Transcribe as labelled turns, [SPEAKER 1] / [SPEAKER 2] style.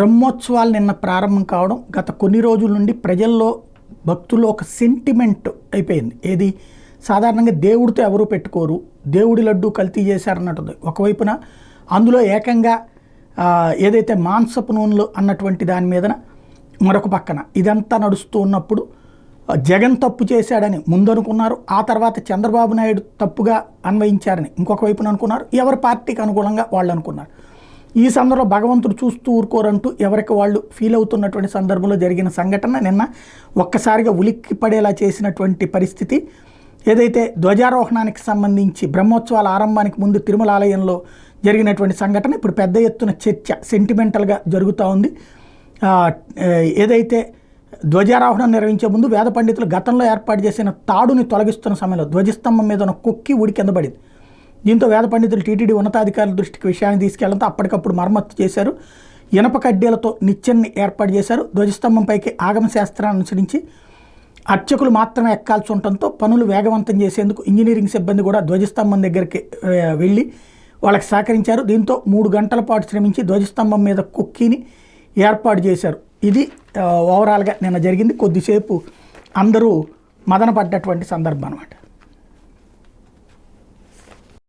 [SPEAKER 1] బ్రహ్మోత్సవాలు నిన్న ప్రారంభం కావడం గత కొన్ని రోజుల నుండి ప్రజల్లో భక్తుల్లో ఒక సెంటిమెంట్ అయిపోయింది. ఏది సాధారణంగా దేవుడితో ఎవరు పెట్టుకోరు, దేవుడి లడ్డు కల్తీ చేశారన్నట్టుంది. ఒకవైపున అందులో ఏకంగా ఏదైతే మాంసపు నూనెలు అన్నటువంటి దాని మీదన మరొక పక్కన ఇదంతా నడుస్తూ ఉన్నప్పుడు జగన్ తప్పు చేశాడని ముందనుకున్నారు. ఆ తర్వాత చంద్రబాబు నాయుడు తప్పుగా అన్వయించారని ఇంకొక వైపున అనుకున్నారు. ఎవరి పార్టీకి అనుకూలంగా వాళ్ళు అనుకున్నారు. ఈ సందర్భంలో భగవంతుడు చూస్తూ ఊరుకోరంటూ ఎవరికి వాళ్ళు ఫీల్ అవుతున్నటువంటి సందర్భంలో జరిగిన సంఘటన నిన్న ఒక్కసారిగా ఉలిక్కి పడేలా చేసినటువంటి పరిస్థితి. ఏదైతే ధ్వజారోహణానికి సంబంధించి బ్రహ్మోత్సవాల ఆరంభానికి ముందు తిరుమల ఆలయంలో జరిగినటువంటి సంఘటన ఇప్పుడు పెద్ద ఎత్తున చర్చ సెంటిమెంటల్గా జరుగుతూ ఉంది. ఏదైతే ధ్వజారోహణం నిర్వహించే ముందు వేద పండితులు గతంలో ఏర్పాటు చేసిన తాడుని తొలగిస్తున్న సమయంలో ధ్వజస్తంభం మీద ఉన్న కొక్కి ఊడి కింద పడింది. దీంతో వేద పండితులు టీటీడీ ఉన్నతాధికారుల దృష్టికి విషయాన్ని తీసుకెళ్లడంతో అప్పటికప్పుడు మరమ్మత్తు చేశారు. ఇనప కడ్డీలతో నిచ్చెన్ని ఏర్పాటు చేశారు. ధ్వజస్తంభంపైకి ఆగమ శాస్త్రాన్ని అనుసరించి అర్చకులు మాత్రమే ఎక్కాల్సి ఉండటంతో పనులు వేగవంతం చేసేందుకు ఇంజనీరింగ్ సిబ్బంది కూడా ధ్వజస్తంభం దగ్గరికి వెళ్ళి వాళ్ళకి సహకరించారు. దీంతో 3 గంటల పాటు శ్రమించి ధ్వజస్తంభం మీద కుక్కీని ఏర్పాటు చేశారు. ఇది ఓవరాల్గా నిన్న జరిగింది. కొద్దిసేపు అందరూ మదన పడ్డటువంటి సందర్భం అన్నమాట.